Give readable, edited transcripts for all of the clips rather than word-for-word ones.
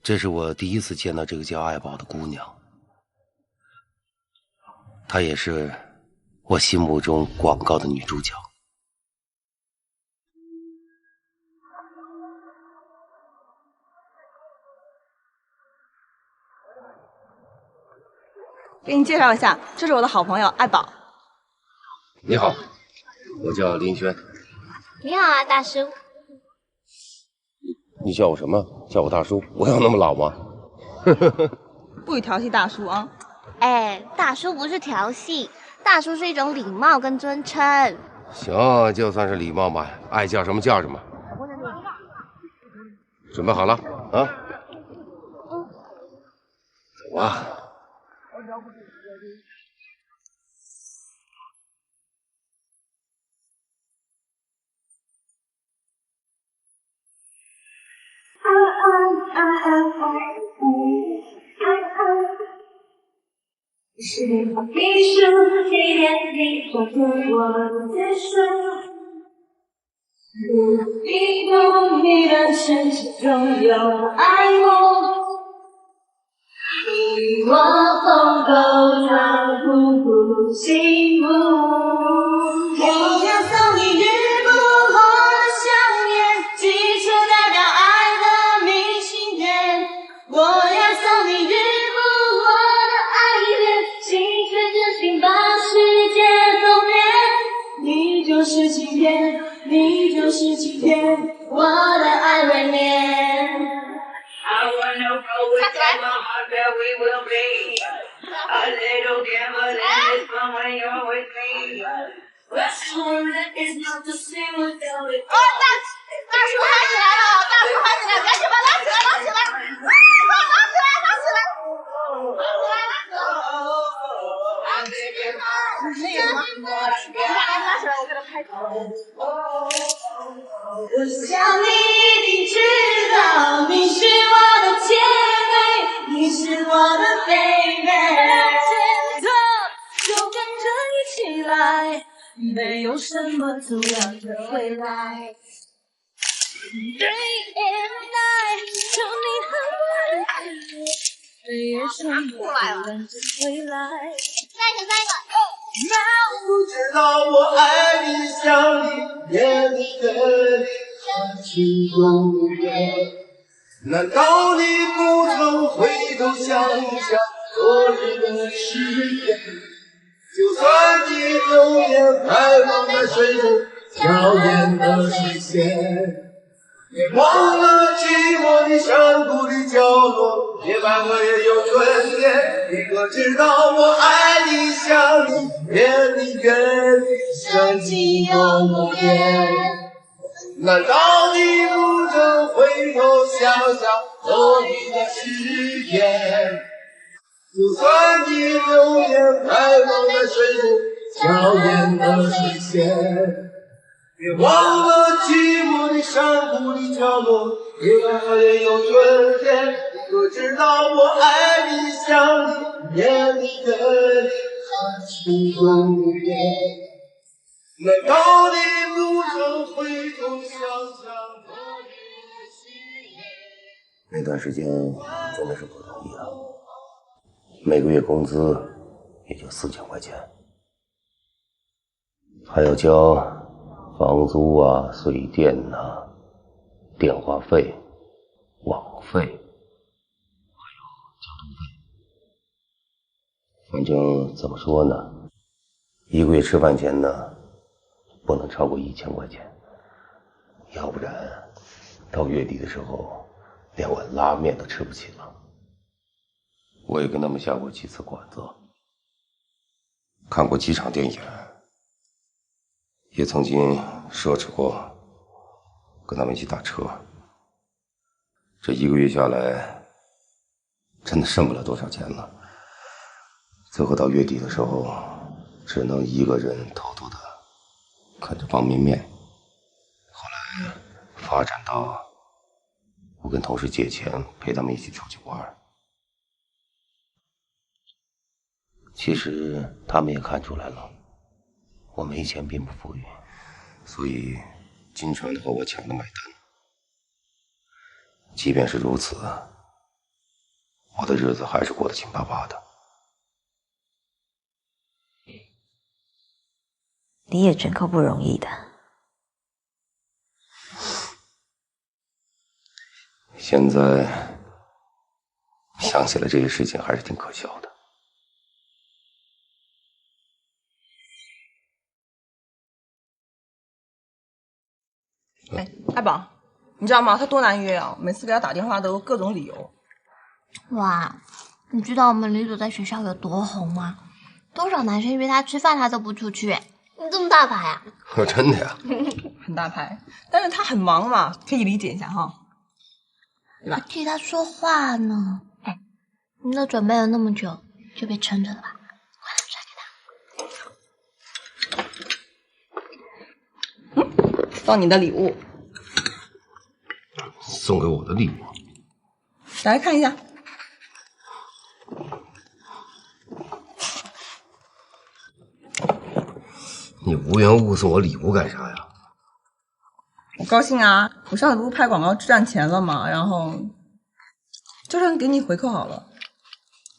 这是我第一次见到这个叫爱宝的姑娘，她也是我心目中广告的女主角。给你介绍一下，这是我的好朋友爱宝。你好，我叫林轩。你好啊，大叔。你叫我什么？叫我大叔？我有那么老吗？不许调戏大叔啊！哎，大叔不是调戏，大叔是一种礼貌跟尊称。行，就算是礼貌吧，爱叫什么叫什么。准备好了啊？走啊！是你是你眼里抓住我的眼神，你懂你的深情中有爱我，你我风够长，步步幸福。我要送你日不落的香烟，寄出代表爱的明信片。我要送你日不落的爱恋，心存真心把世界走遍。你就是晴天，你就是晴天，我的爱未眠。I wanna go with my heart that we will be a little gambling is fun when you're with me. But sure that is not the same without it. 大叔嗨起来了！大叔嗨起来！赶紧把拉起来！拉起来！拉起来！拉起来！拉起来！我给他拍照。我想你一定知道，你是我的姐妹，你是我的妹妹。现在就跟着一起来，没有什么阻挡着未来。Day and night，求你和我，没有什么阻挡着未来。三个。不知道我爱你想你念你的你像情中无缘，难道你不曾回头想想昨日的誓言？就算你流言还放在水中娇艳的水仙，别忘了寂寞的山谷的角落，野百合也有春天。你可知道我爱你想你念你愿你相敬又无言？难道你不曾回头想想昨日的誓言？就算你流言还放在水中娇艳的水仙，别忘了寂寞的山谷的角落，野百合也有春天。你可知道我爱你想你念你的你像情中无言？难道你不曾回头想想昨日的誓言？那段时间真的是不容易啊，每个月工资也就4000块钱，还要交房租啊、水电啊、电话费、网费，还有交通费。反正怎么说呢，一个月吃饭钱呢，不能超过1000块钱，要不然到月底的时候，连碗拉面都吃不起了。我也跟他们下过几次馆子，看过几场电影，也曾经奢侈过跟他们一起打车。这一个月下来，真的剩不了多少钱了。最后到月底的时候，只能一个人偷偷的啃着方便面。后来发展到我跟同事借钱陪他们一起出去玩。其实他们也看出来了，我没钱并不富裕，所以经常和我抢着买单。即便是如此，我的日子还是过得紧巴巴的。你也真够不容易的。现在想起来这些事情还是挺可笑的。哎，爱宝，你知道吗？他多难约啊！每次给他打电话都有各种理由。哇，你知道我们李总在学校有多红吗？多少男生约他吃饭，他都不出去。你这么大牌啊？真的呀？很大牌，但是他很忙嘛，可以理解一下哈。对吧？替他说话呢。哎，你都准备了那么久，就别撑着了吧。送你的礼物，送给我的礼物，来看一下。你无缘无故送我礼物干啥呀？我高兴啊！我上次不是拍广告赚钱了嘛，然后就算给你回扣好了。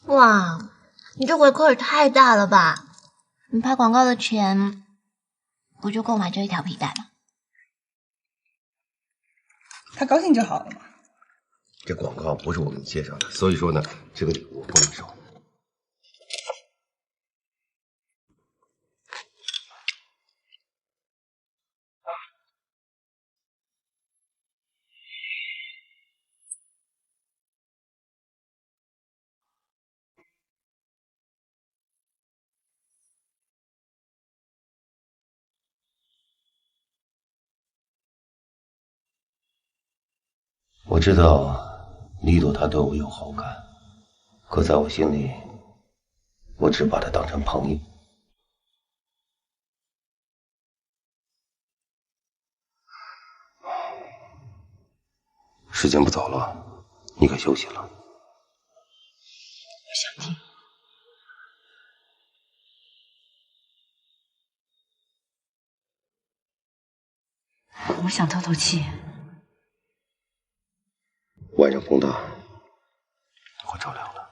哇，你这回扣也太大了吧！你拍广告的钱不就够买这一条皮带吗？他高兴就好了嘛。这广告不是我给你介绍的，所以说呢，这个礼物不能收。我知道李朵她对我有好感，可在我心里，我只把她当成朋友。时间不早了，你该休息了。我想听。我想透透气。晚上风大，会着凉的。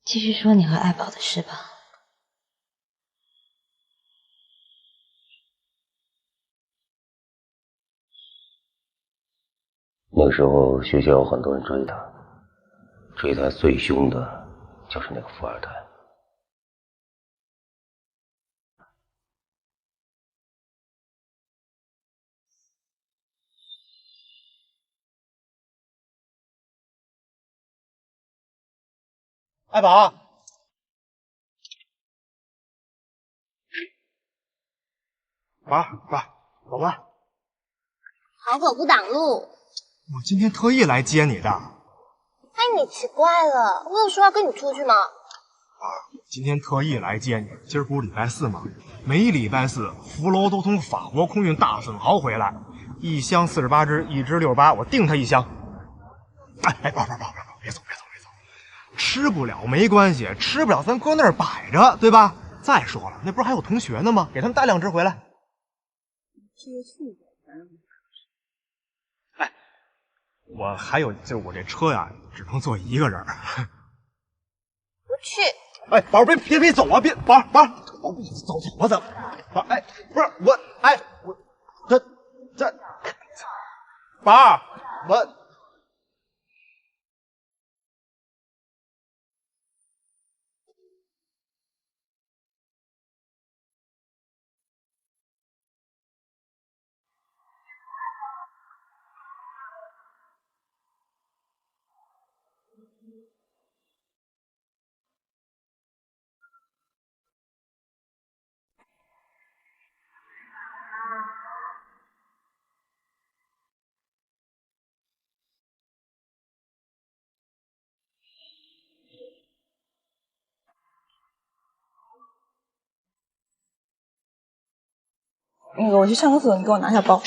继续说你和爱宝的事吧。那个时候学校有很多人追他，追他最凶的就是那个富二代。爱宝，宝，走吧。好口不挡路。我今天特意来接你的。哎，你奇怪了，我有说要跟你出去吗？今天特意来接你，今儿不是礼拜四吗？每礼拜四，福楼都从法国空运大粉蚝回来，一箱48只，一只68，我订他一箱。哎，宝，别走，吃不了没关系，吃不了咱搁那儿摆着，对吧？再说了，那不是还有同学呢吗？给他们带2只回来。哎，我还有就是我这车呀，只能坐1个人。不去。哎，宝别走啊！别，宝，走啊，怎么？宝，哎，不是我，哎，我这，宝，我。那个，我去上个厕所，你给我拿下包。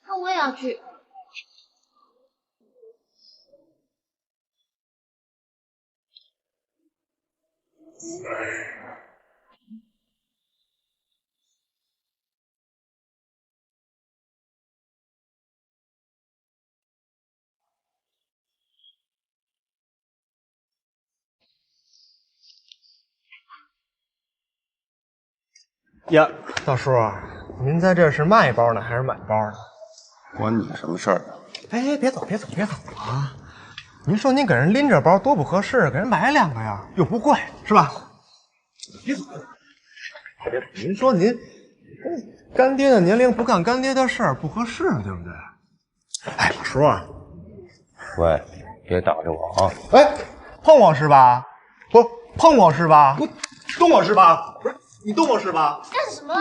那我也要去。呀，大叔，您在这是卖包呢还是买包呢？关你什么事儿啊？哎，别走啊！您说您给人拎着包多不合适，给人买2个呀，又不贵，是吧？别走！您说您干爹的年龄不干干爹的事儿不合适，对不对？哎，大叔，喂，别挡着我啊！哎，碰我是吧？不碰我是吧？不动我是吧？不是你动我是吧？干什么？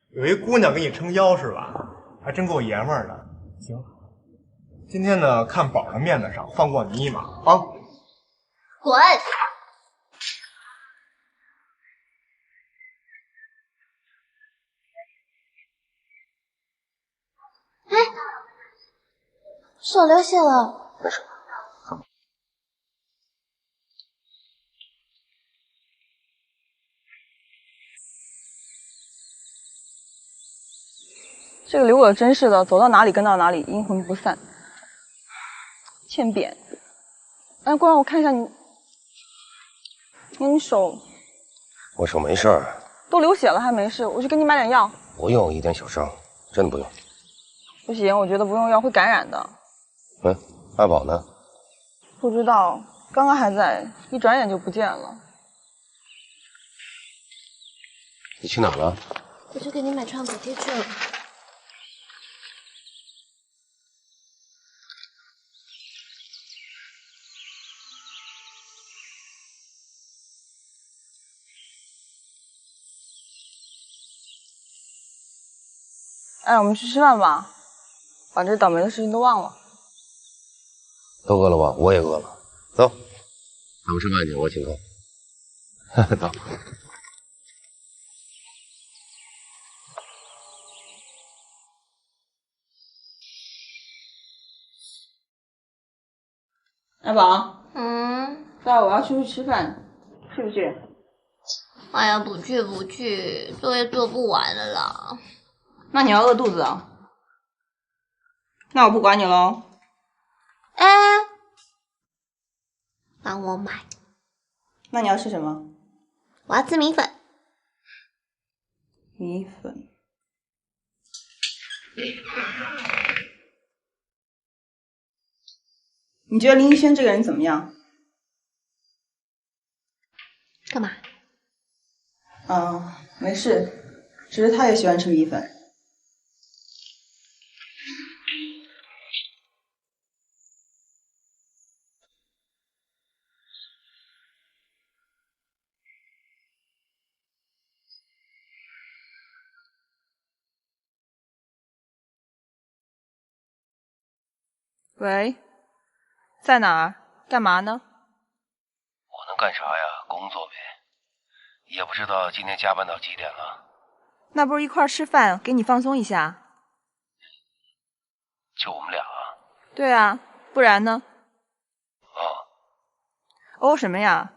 有一姑娘给你撑腰是吧？还真够爷们儿的。行，今天呢，看宝的面子上放过你一马啊！滚！哎，手流血了。没事。这个刘葛真是的，走到哪里跟到哪里，阴魂不散。欠扁。哎，过让我看一下你手。我手没事儿。都流血了还没事，我去给你买点药。不用，一点小伤，真的不用。不行，我觉得不用药会感染的。爱宝呢？不知道，刚刚还在，一转眼就不见了。你去哪儿了？我去给你买创可贴去了。哎，我们去吃饭吧，把这倒霉的事情都忘了。都饿了吧？我也饿了。走，咱们吃饭去，我请客。走。爱宝，待会儿我要出去吃饭，去不去？哎呀，不去，作业做不完了啦。那你要饿肚子啊？那我不管你喽。哎，帮我买。那你要吃什么？我要吃米粉。米粉。你觉得林一轩这个人怎么样？干嘛？没事，只是他也喜欢吃米粉。喂，在哪儿？干嘛呢？我能干啥呀？工作呗。也不知道今天加班到几点了。那不是一块儿吃饭，给你放松一下。就我们俩啊？对啊，不然呢？哦什么呀？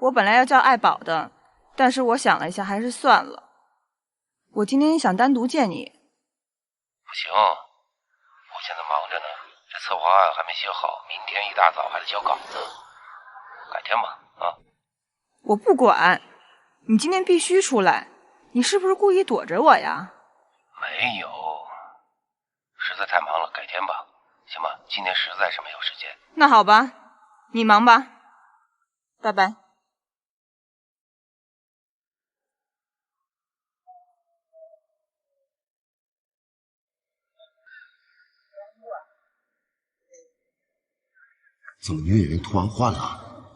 我本来要叫爱宝的，但是我想了一下，还是算了。我今天想单独见你。不行，我现在忙着呢，这策划案还没写好，明天一大早还得交稿子。改天吧，啊。我不管，你今天必须出来。你是不是故意躲着我呀？没有，实在太忙了，改天吧，行吧？今天实在是没有时间。那好吧，你忙吧，拜拜。怎么女演员突然换了？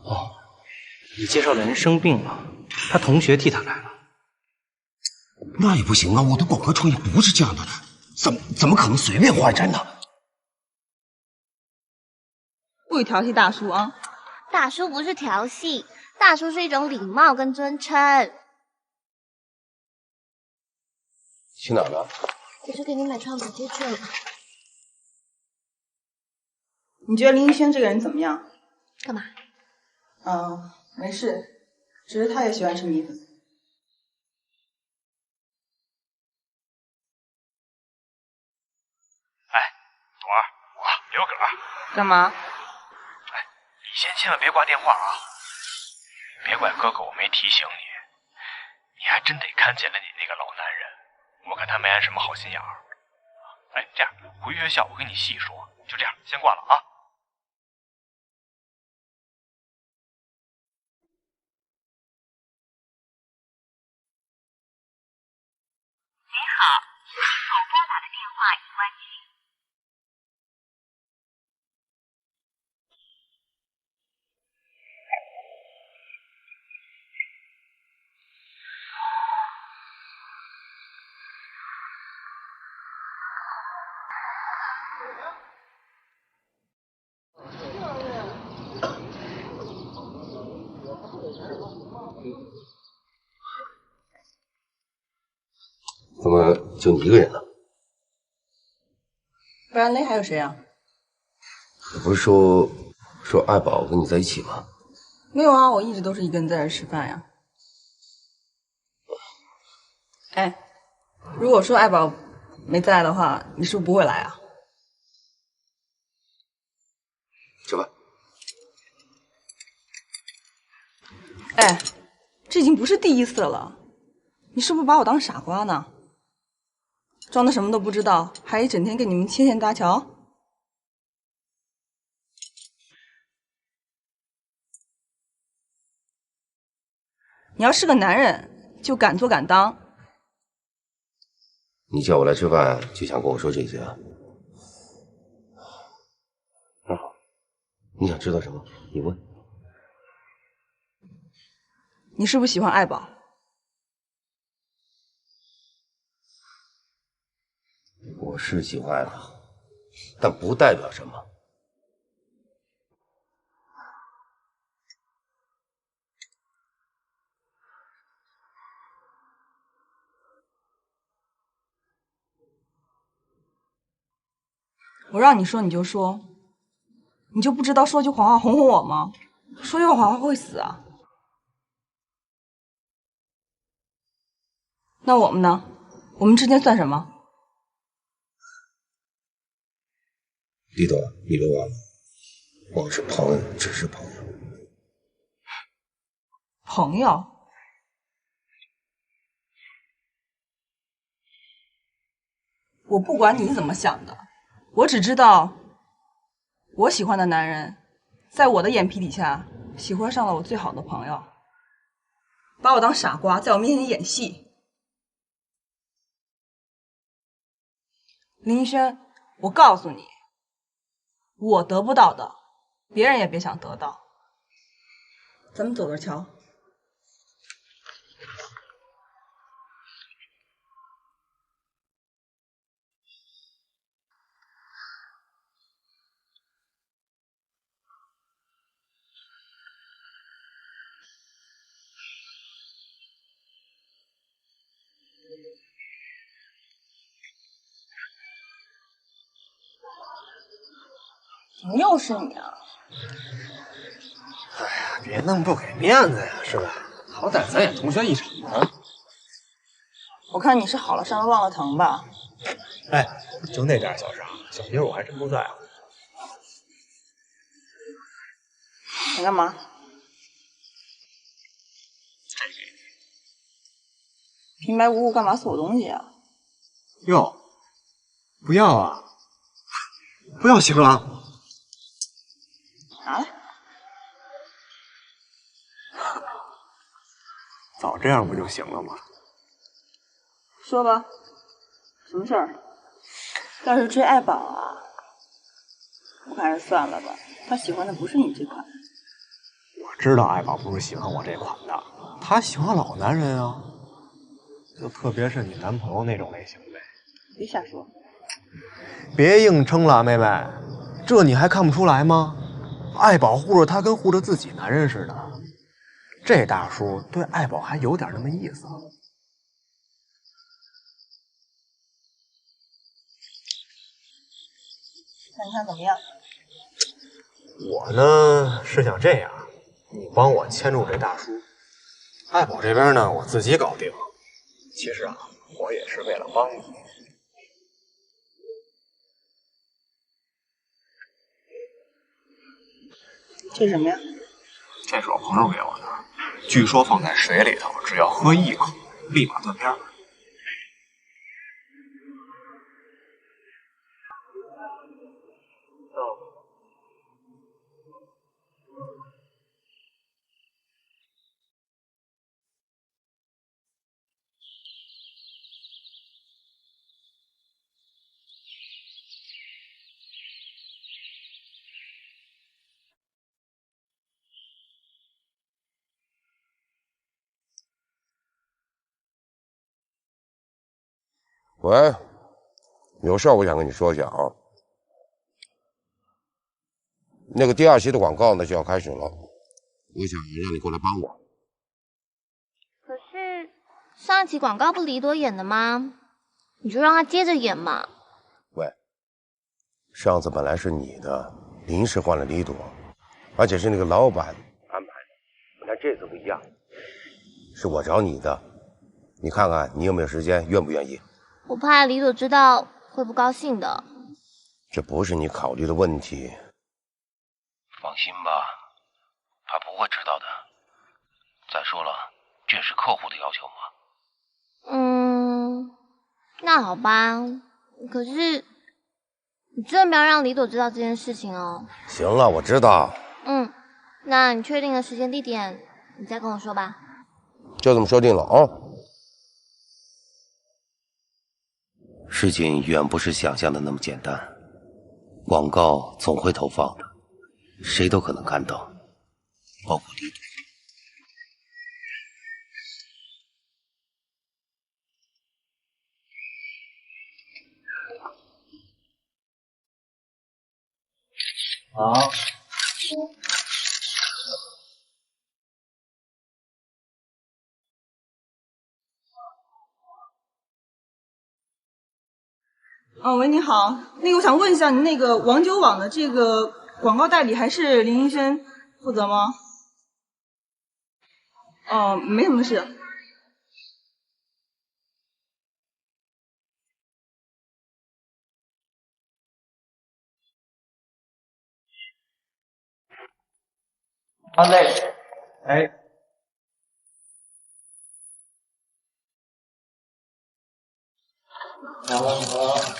哦，你介绍的人生病了，他同学替他来了。那也不行啊！我的广告创意不是这样的，怎么可能随便换人呢？不许调戏大叔啊！大叔不是调戏，大叔是一种礼貌跟尊称。去哪儿了？我去给你买创可贴去了。你觉得林一轩这个人怎么样？干嘛？没事，只是他也喜欢吃米粉。哎，朵儿，我刘葛。干嘛？哎，你先千万别挂电话啊！别怪哥哥我没提醒你，你还真得看见了你那个老男人，我看他没安什么好心眼儿。哎，这样回学校我跟你细说，就这样，先挂了啊。您好，所拨打的电话已关机。怎么就你一个人呢？不然嘞还有谁啊？你不是说爱宝跟你在一起吗？没有啊，我一直都是一个人在这吃饭呀。哎，如果说爱宝没在的话，你是不是不会来啊？吃饭。哎，这已经不是第一次了，你是不是把我当傻瓜呢？装的什么都不知道，还一整天跟你们牵线搭桥。你要是个男人，就敢做敢当。你叫我来吃饭，就想跟我说这些啊？那好，你想知道什么？你问。你是不是喜欢爱宝？我是喜欢爱宝，但不代表什么。我让你说你就说，你就不知道说句谎话哄哄我吗？说句谎话会死啊！那我们呢？我们之间算什么？李朵，你别忘了，我们是朋友，只是朋友。朋友？我不管你怎么想的，我只知道，我喜欢的男人，在我的眼皮底下喜欢上了我最好的朋友，把我当傻瓜，在我面前演戏。林一轩，我告诉你，我得不到的，别人也别想得到。咱们走着瞧。怎么又是你啊？哎呀，别那么不给面子呀，是吧？好歹咱也同学一场啊。我看你是好了伤忘了疼吧？哎，就那点小事，小妞我还真不在乎。你干嘛？平白无故干嘛送我东西啊？哟，不要啊！不要行了。拿来。早这样不就行了吗？说吧，什么事儿？要是追爱宝啊，我看还是算了吧。他喜欢的不是你这款。我知道爱宝不是喜欢我这款的，他喜欢老男人啊，就特别是你男朋友那种类型呗。别瞎说。别硬撑了，妹妹，这你还看不出来吗？爱宝护着他跟护着自己男人似的，这大叔对爱宝还有点那么意思。那你想怎么样？我呢是想这样，你帮我牵住这大叔。爱宝这边呢，我自己搞定。其实啊，我也是为了帮你。这是什么呀？这是我朋友给我的，据说放在水里头，只要喝一口，立马断片。喂，有事儿我想跟你说一下啊。那个第2期的广告呢就要开始了，我想让你过来帮我。可是上一期广告不李朵演的吗？你就让他接着演嘛。喂，上次本来是你的，临时换了李朵，而且是那个老板安排的，但这次不一样，是我找你的，你看看你有没有时间，愿不愿意？我怕李朵知道会不高兴的。这不是你考虑的问题。放心吧，他不会知道的。再说了，这也是客户的要求嘛。那好吧。可是你真的不要让李朵知道这件事情哦。行了，我知道。那你确定的时间地点，你再跟我说吧。就这么说定了啊。事情远不是想象的那么简单，广告总会投放的，谁都可能看到，包括李朵。好。喂，你好，那个我想问一下，你那个王九网的这个广告代理还是林医生负责吗？没什么事。阿累，哎。好了好了。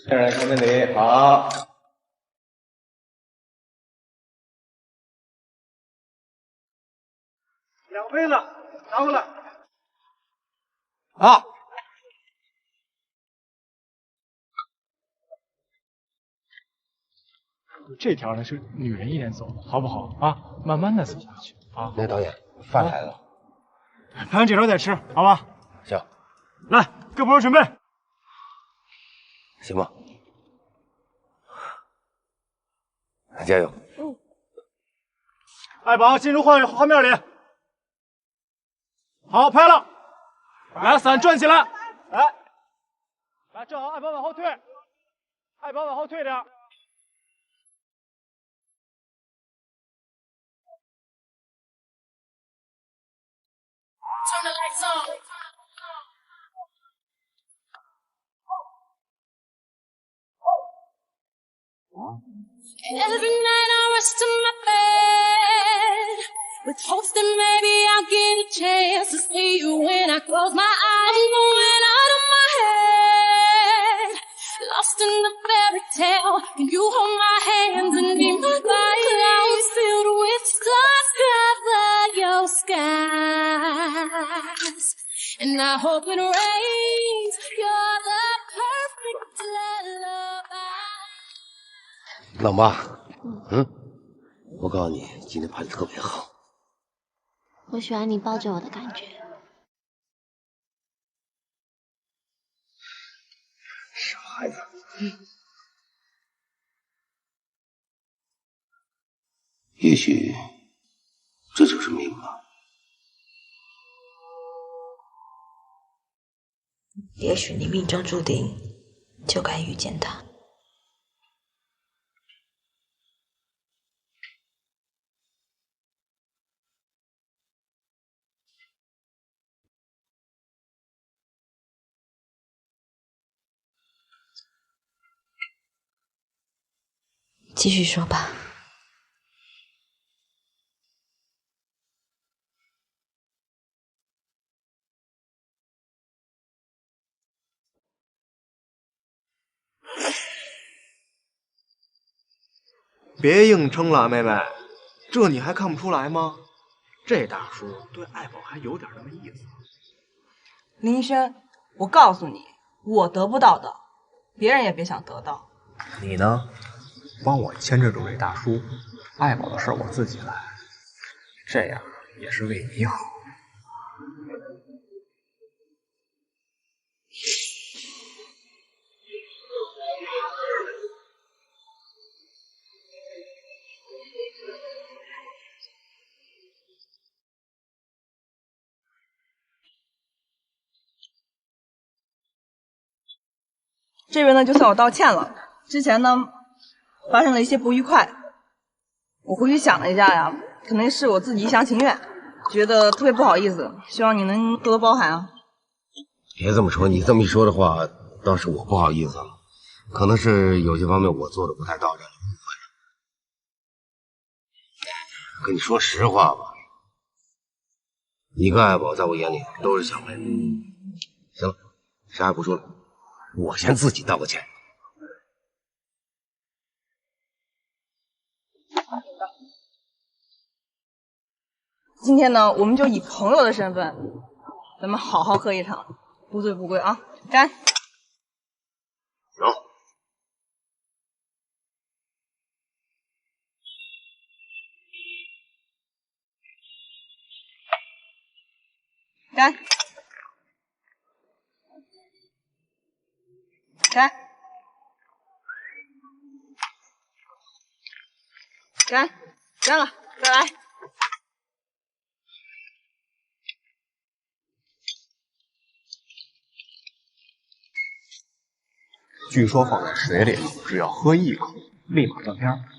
客人看这里，好。2杯子，拿过来。啊。这条呢是女人一点走，好不好啊？慢慢的走下去啊。那导演，饭来了，拍完这条再吃，好吧？行，来，各部门准备。行吧，加油。爱宝进入画面里。好，拍了。来，伞转起来。来，正好，爱宝往后退，爱宝往后退点。Turn the lights on. Every night I rush to my bed with hopes that maybe I'll get a chance to see you when I close my eyes. I'm going out of my head, lost in the fairy tale. Can you hold my hands and be my guide? Clouds filled with stars cover your skies, and I hope it rains. You're the perfect lullaby. 老妈，我告诉你，今天拍的特别好。我喜欢你抱着我的感觉。傻孩子。也许这就是命吧。也许你命中注定就该遇见他。继续说吧。别硬撑了，妹妹，这你还看不出来吗？这大叔对爱宝还有点那么意思。林一轩，我告诉你，我得不到的，别人也别想得到。你呢，帮我牵制住这大叔，爱宝的事我自己来，这样也是为你好。这边呢，就算我道歉了。之前呢，发生了一些不愉快，我回去想了一下呀，可能是我自己一厢情愿，觉得特别不好意思，希望你能多多包涵啊。别这么说，你这么一说的话，倒是我不好意思了，可能是有些方面我做的不太到位。跟你说实话吧，你跟爱宝在我眼里都是小妹妹。行了，啥也不说了，我先自己道个歉。今天呢，我们就以朋友的身份，咱们好好喝一场，不醉不归啊！干！走。干！干！干！干了，再来！据说放在水里，只要喝一口，立马断片。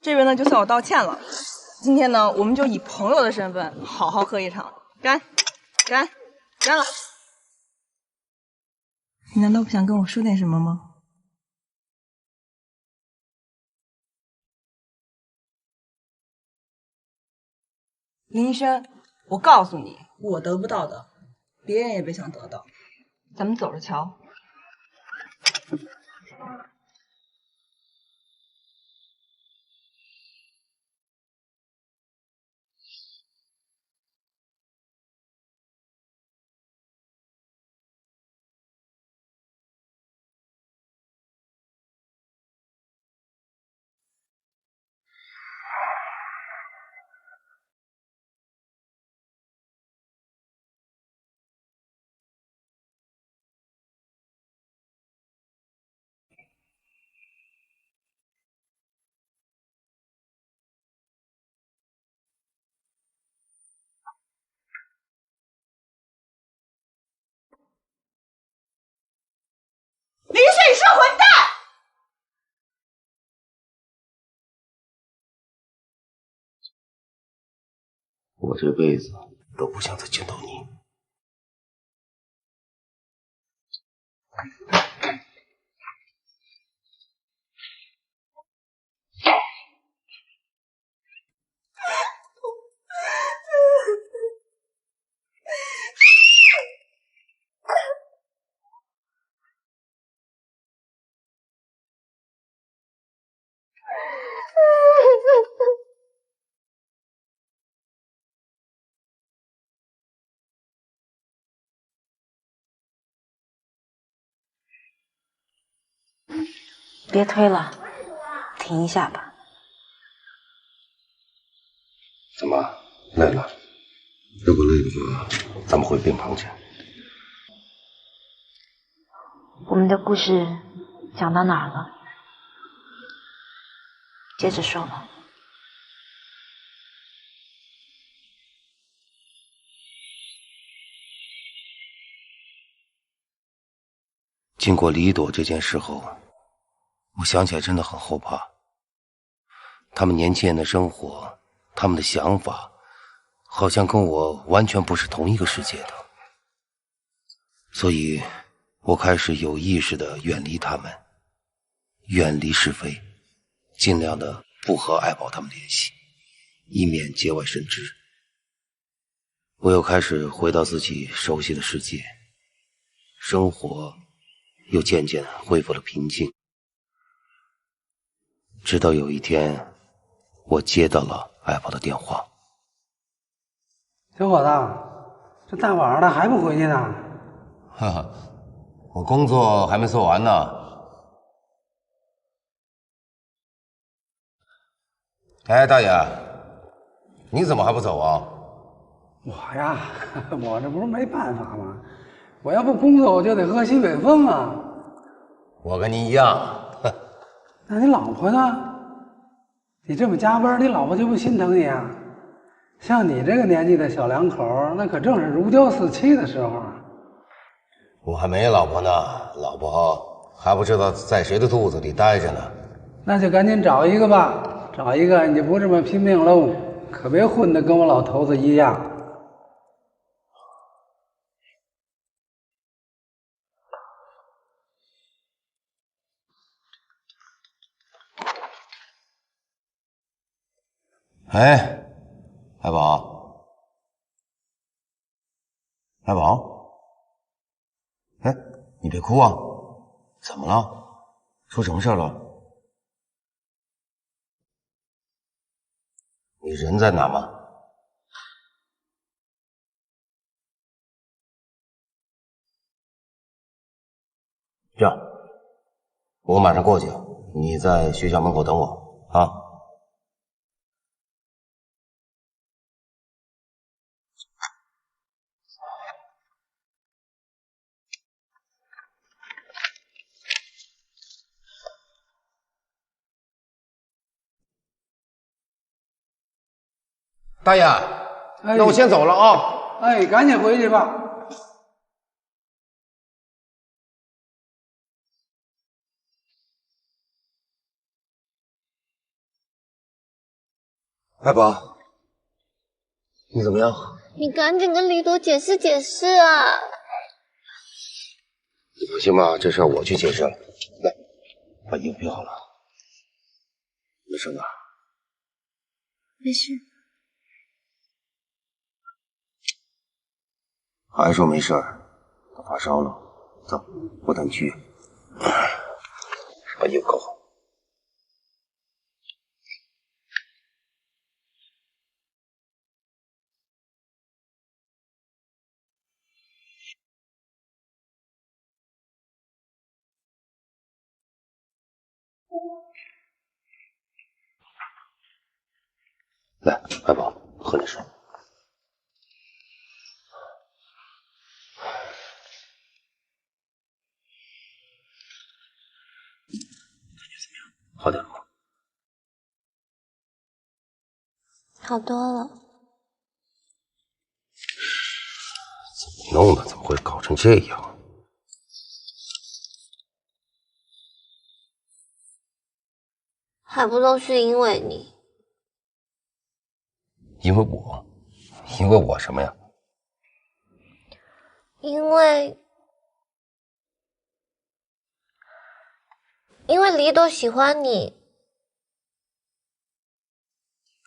这边呢，就算我道歉了。今天呢，我们就以朋友的身份，好好喝一场。干！干！干了！你难道不想跟我说点什么吗？林一轩，我告诉你，我得不到的，别人也别想得到。咱们走着瞧。我这辈子都不想再见到你。别推了，停一下吧。怎么累了？如果累的话，咱们回病房去。我们的故事讲到哪儿了？接着说吧。经过李朵这件事后，我想起来真的很后怕。他们年轻人的生活，他们的想法，好像跟我完全不是同一个世界的。所以，我开始有意识地远离他们，远离是非，尽量的不和爱宝他们联系，以免节外生枝。我又开始回到自己熟悉的世界，生活又渐渐恢复了平静。直到有一天，我接到了爱宝的电话。小伙子，这大晚上的还不回去呢？哈哈，我工作还没做完呢。哎，大爷，你怎么还不走啊？我呀，我这不是没办法吗？我要不工作，我就得喝西北风啊。我跟您一样。那你老婆呢？你这么加班，你老婆就不心疼你啊？像你这个年纪的小两口，那可正是如胶似漆的时候啊。我还没老婆呢，老婆还不知道在谁的肚子里待着呢。那就赶紧找一个吧，找一个你就不这么拼命喽，可别混得跟我老头子一样。哎，爱宝，爱宝，哎，你别哭啊！怎么了？出什么事了？你人在哪吗？这样，我马上过去，你在学校门口等我啊。大爷，那我先走了啊！哎，赶紧回去吧。爱宝，你怎么样？你赶紧跟李朵解释解释啊！你放心吧，这事儿我去解释了。来，把衣服披好了。没事吧？没事。还说没事儿，他发烧了。走，我带你去医院。把衣服扣好。来，爱宝，喝点水。好点了吗？好多了。怎么弄的？怎么会搞成这样？还不都是因为你？因为我，因为我什么呀？因为李朵喜欢你，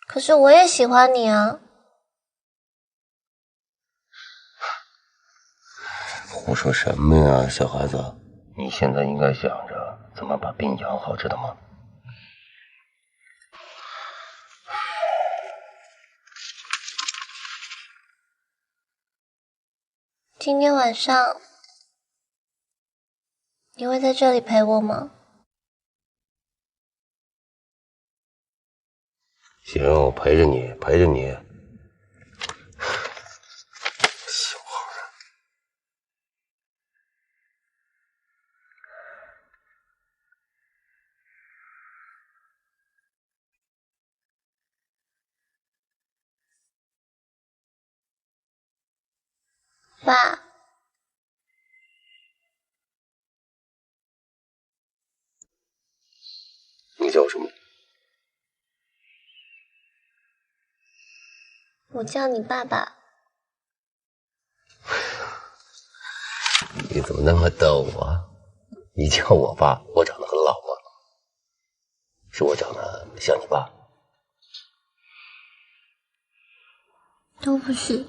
可是我也喜欢你啊。胡说什么呀，小孩子！你现在应该想着怎么把病养好，知道吗？今天晚上你会在这里陪我吗？行，我陪着你，陪着你。爸，你叫我什么？我叫你爸爸。你怎么那么逗啊？你叫我爸，我长得很老吗？是我长得像你爸？都不是。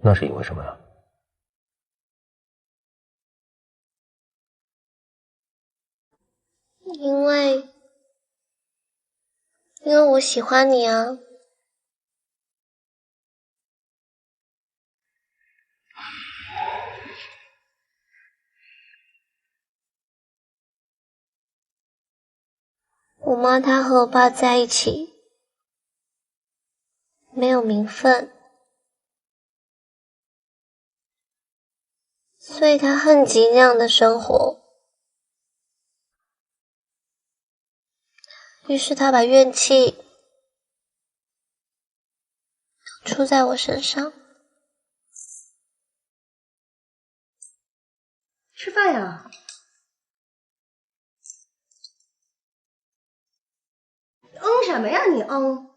那是因为什么呀？因为我喜欢你啊。我妈她和我爸在一起，没有名分，所以她恨极那样的生活。于是她把怨气都出在我身上。吃饭呀？什么呀你让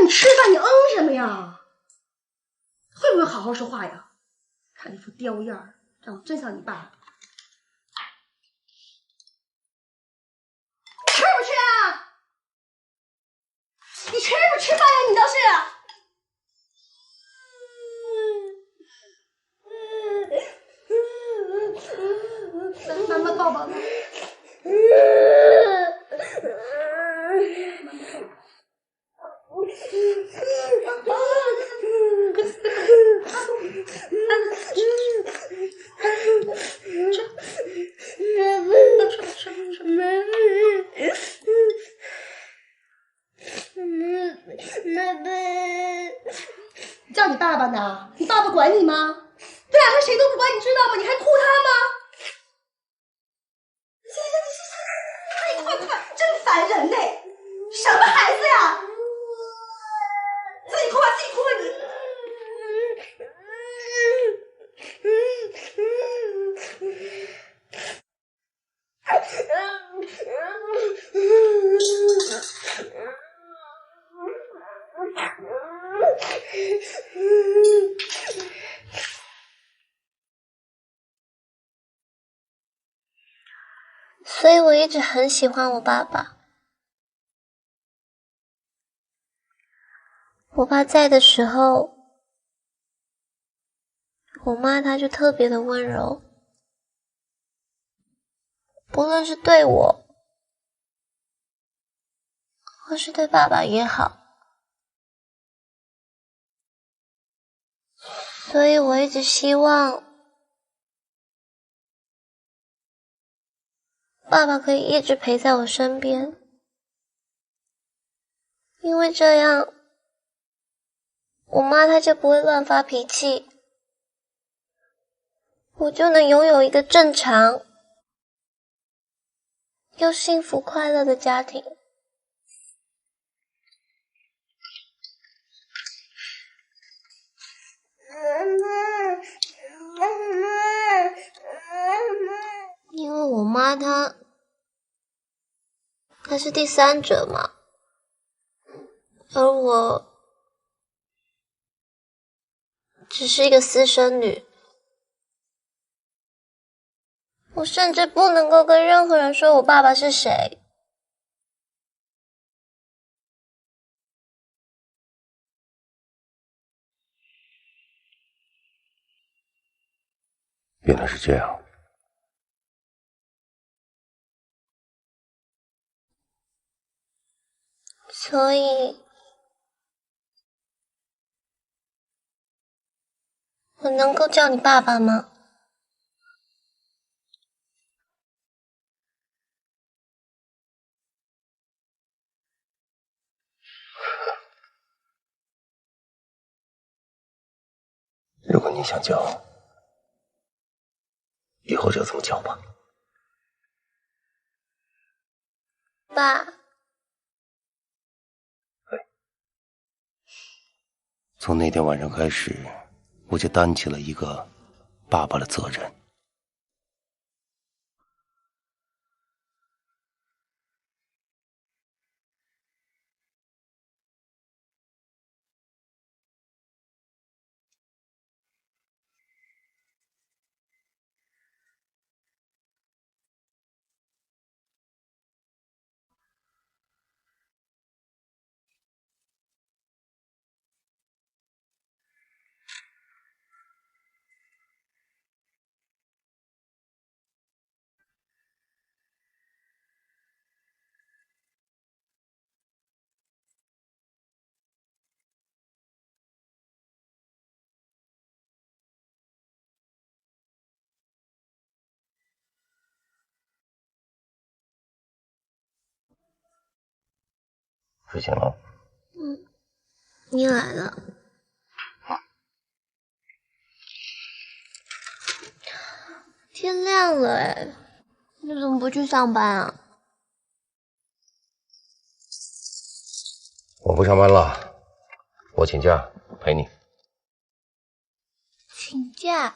你吃饭你什么呀？会不会好好说话呀？看你副刁样儿，长得真像你爸。吃不吃啊？你吃不吃饭呀？你倒是。妈妈抱抱他。叫你爸爸呢？你爸爸管你吗？对啊，他谁都不管，你知道吗？你还哭他吗？快，真烦人嘞！什么孩子呀？自己哭吧，自己哭吧你。所以我一直很喜欢我爸爸。我爸在的时候，我妈她就特别的温柔，不论是对我，或是对爸爸也好。所以我一直希望爸爸可以一直陪在我身边，因为这样我妈她就不会乱发脾气，我就能拥有一个正常又幸福快乐的家庭。因为我妈她是第三者嘛，而我只是一个私生女。我甚至不能够跟任何人说我爸爸是谁。原来是这样。所以，我能够叫你爸爸吗？如果你想叫，以后就这么叫吧。爸。从那天晚上开始，我就担起了一个爸爸的责任。睡醒了？你来了。天亮了哎，你怎么不去上班啊？我不上班了，我请假陪你。请假？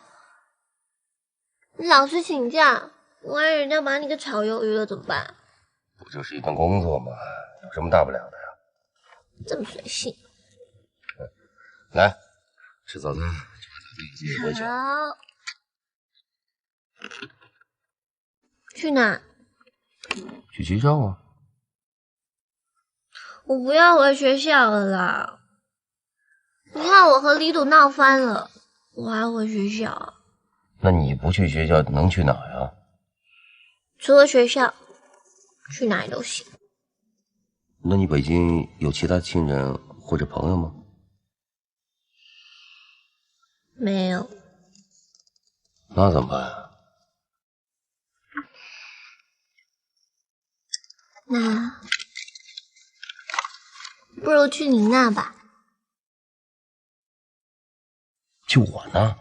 你老是请假，万一人家把你给炒鱿鱼了怎么办？不就是一份工作吗？有什么大不了的呀？这么随性。来，吃早餐，吃完早餐自己回去。好。去哪？去学校啊。我不要回学校了啦！你看我和李朵闹翻了，我还回学校？那你不去学校能去哪呀？除了学校，去哪里都行。那你北京有其他亲人或者朋友吗？没有。那怎么办啊？那不如去你那吧。去我那？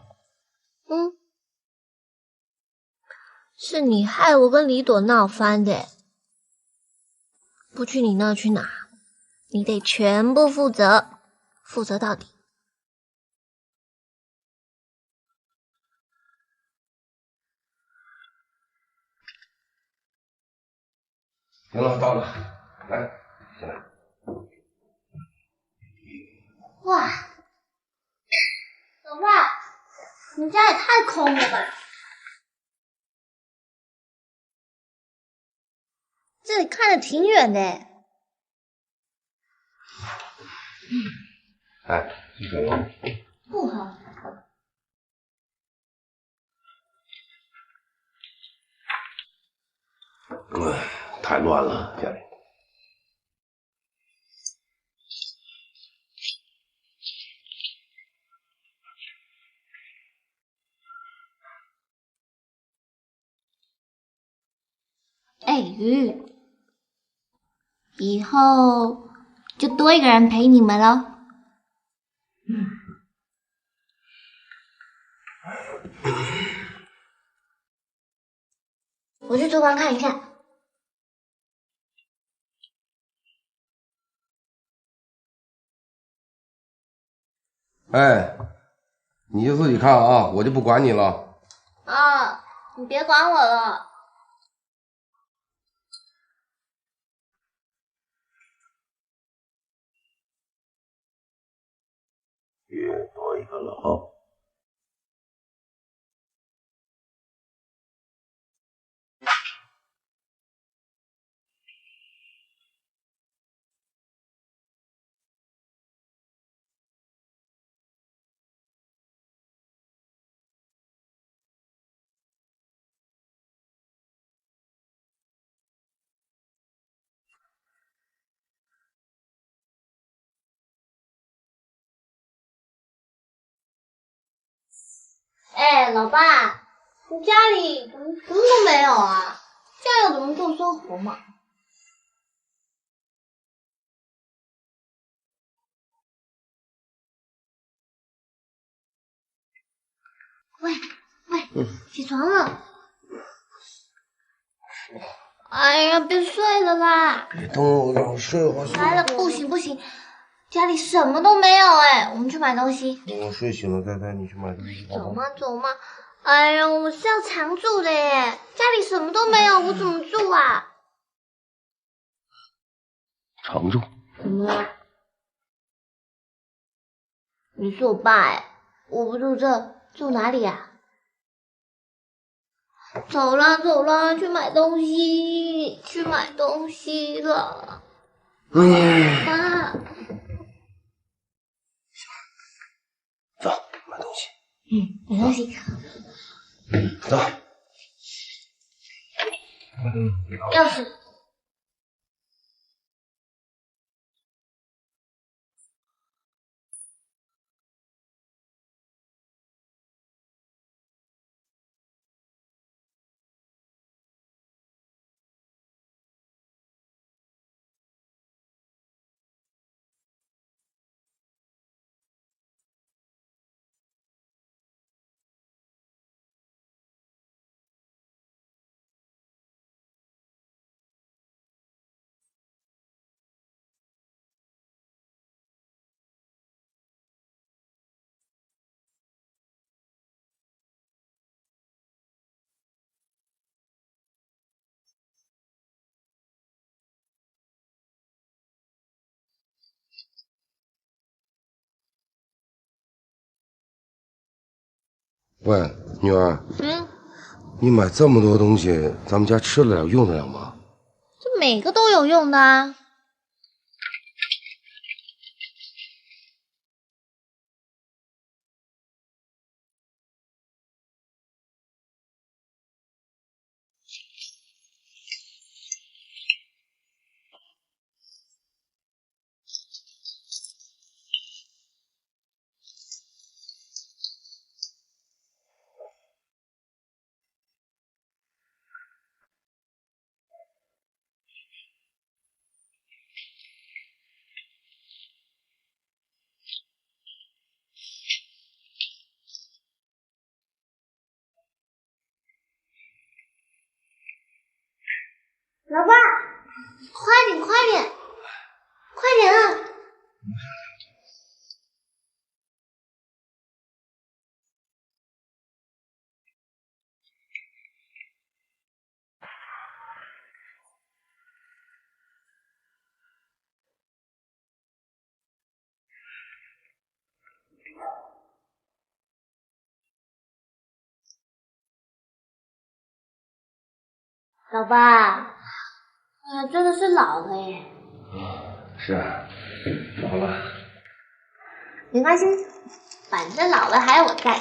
是你害我跟李朵闹翻的，不去你那去哪？你得全部负责，负责到底。行了，到了，来，进来。哇，老爸，你家也太空了吧！这里看着挺远的。哎，喝水吗？不喝。太乱了，家里。哎，鱼，以后就多一个人陪你们喽。我去厨房看一看。哎，你就自己看啊，我就不管你了。啊，你别管我了。越多一个老哎，老爸，你家里怎么什么都没有啊？这样又怎么过生活嘛？喂，起床了！哎呀，别睡了啦！别动我，让我睡会儿。来了，不行，家里什么都没有哎，我们去买东西。等我睡醒了再带你去买东西。走嘛！哎呀，我是要常住的耶，家里什么都没有，我怎么住啊？常住？怎么了？你是我爸哎，我不住这，住哪里啊？走啦，去买东西了。爸，走，买东西。买东西。走。钥匙。喂，女儿。你买这么多东西，咱们家吃得了用得了吗？这每个都有用的啊。老爸，快点啊！老爸，真的是老了耶。是啊，老了。没关系，反正老了还有我在。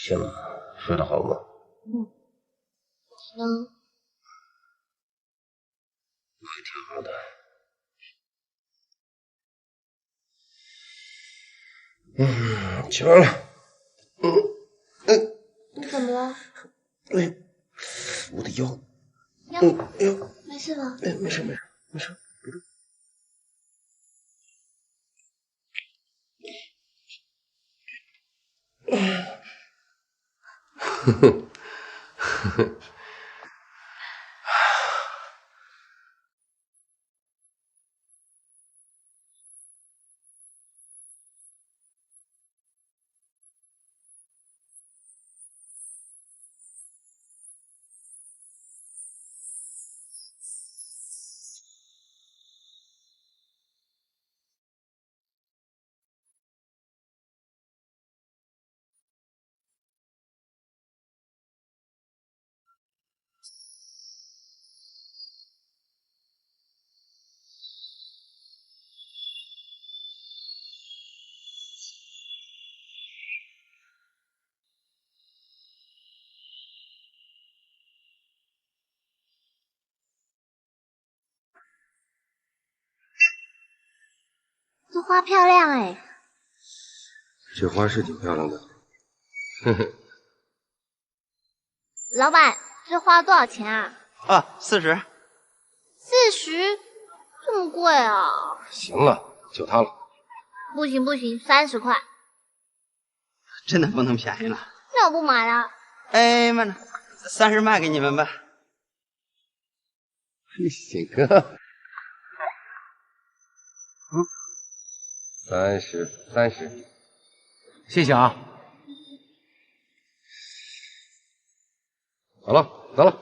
行了，睡得好吗？嗯。你呢？我还挺好的。起床了。你怎么了？哎，我的腰。腰。没事吧？哎，没事。别动。这花漂亮哎。这花是挺漂亮的。老板，这花多少钱啊？40。40？这么贵啊？行了，就它了。不行，30块。真的不能便宜了。那我不买了。哎，慢着，30卖给你们吧。行啊。30，谢谢啊。好了，走了。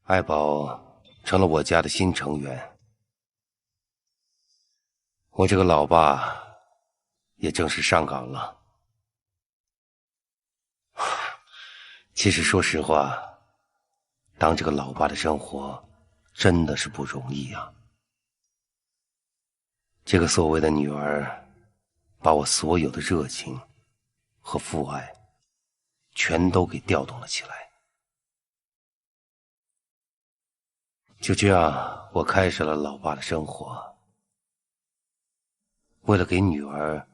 爱宝成了我家的新成员，我这个老爸也正式上岗了。其实说实话，当这个老爸的生活真的是不容易啊。这个所谓的女儿，把我所有的热情和父爱全都给调动了起来。就这样，我开始了老爸的生活。为了给女儿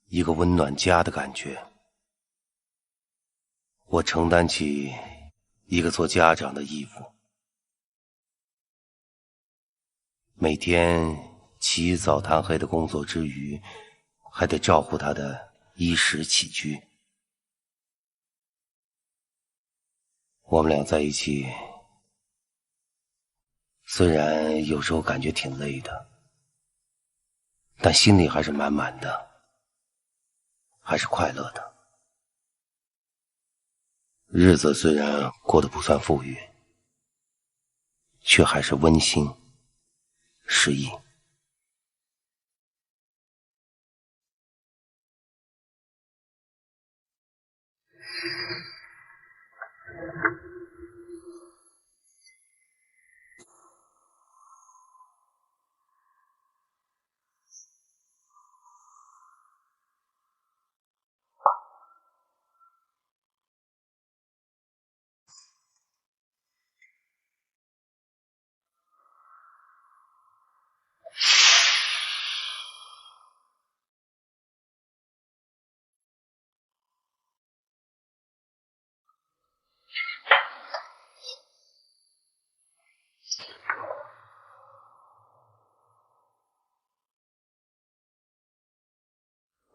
一个温暖家的感觉，我承担起一个做家长的义务，每天起早贪黑的工作之余，还得照顾她的衣食起居。我们俩在一起，虽然有时候感觉挺累的，但心里还是满满的，还是快乐的。日子虽然过得不算富裕，却还是温馨诗意。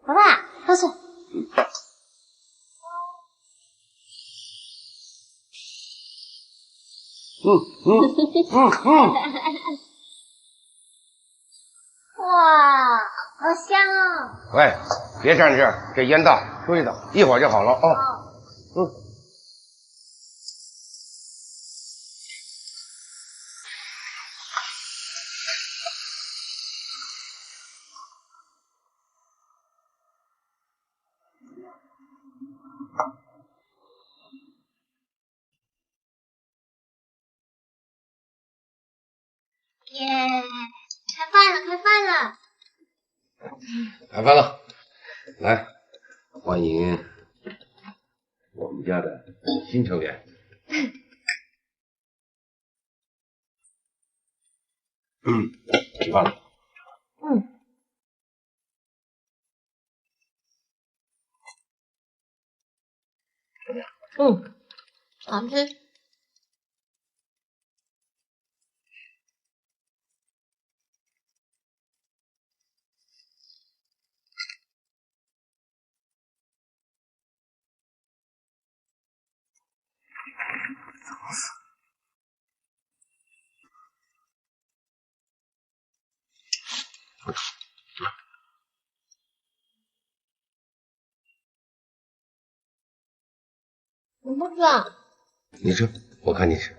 老爸，喝水。哇，好香啊！喂，别站这儿，这烟大，吹的，一会儿就好了啊。耶！开饭了，开饭了！开饭了，来，欢迎我们家的新成员。吃饭了。好吃。我不吃。你吃，我看你吃。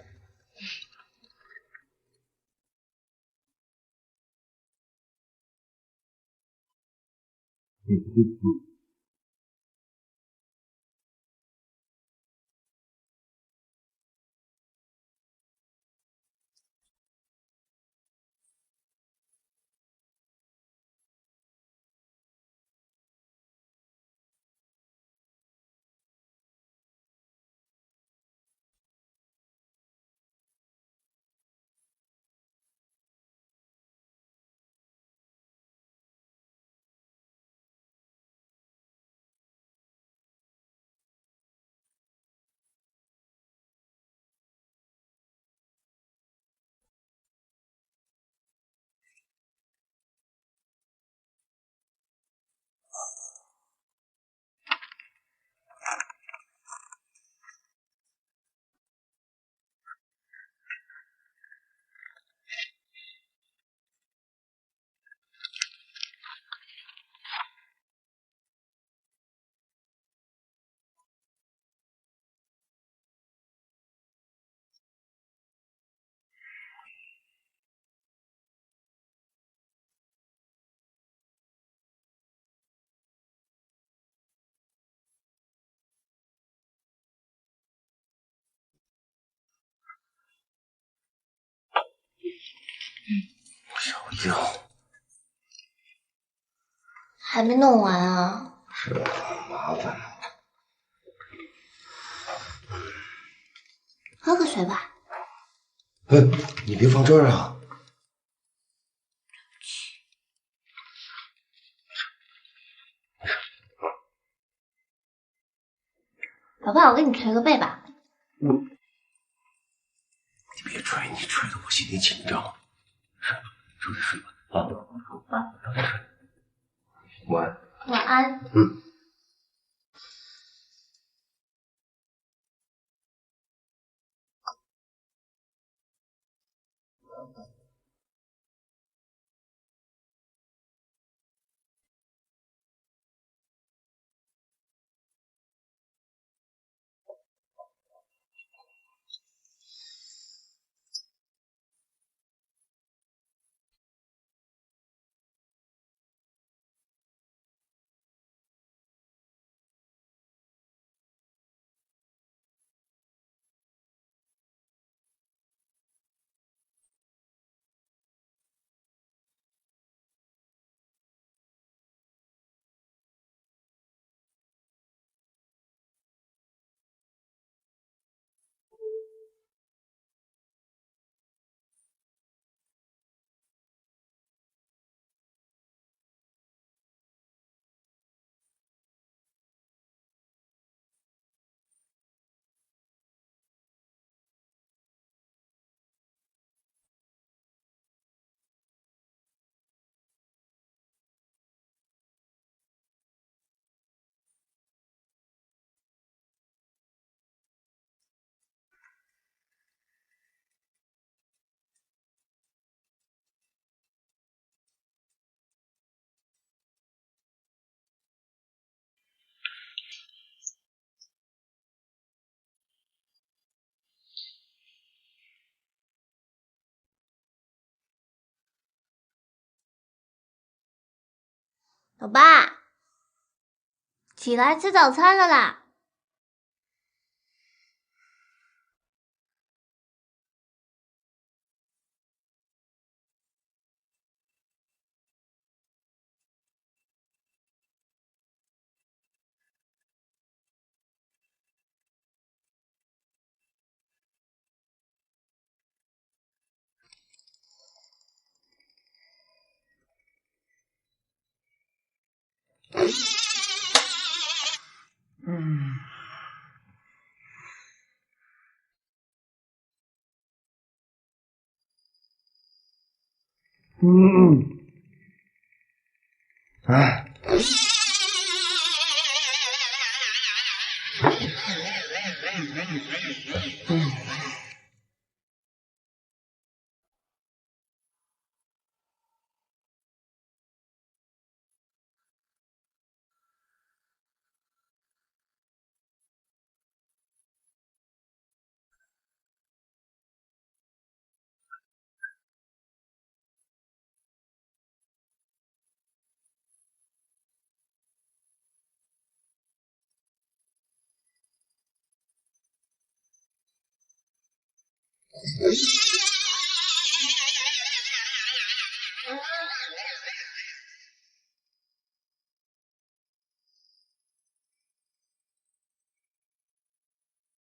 小觉。还没弄完啊？是啊，麻烦。喝个水吧。你别放这儿啊。宝贝，我给你捶个背吧。你别吹，你吹得我心里紧张。早点睡吧，啊。好吧。早点睡。晚安。晚安。老爸，起来吃早餐了啦！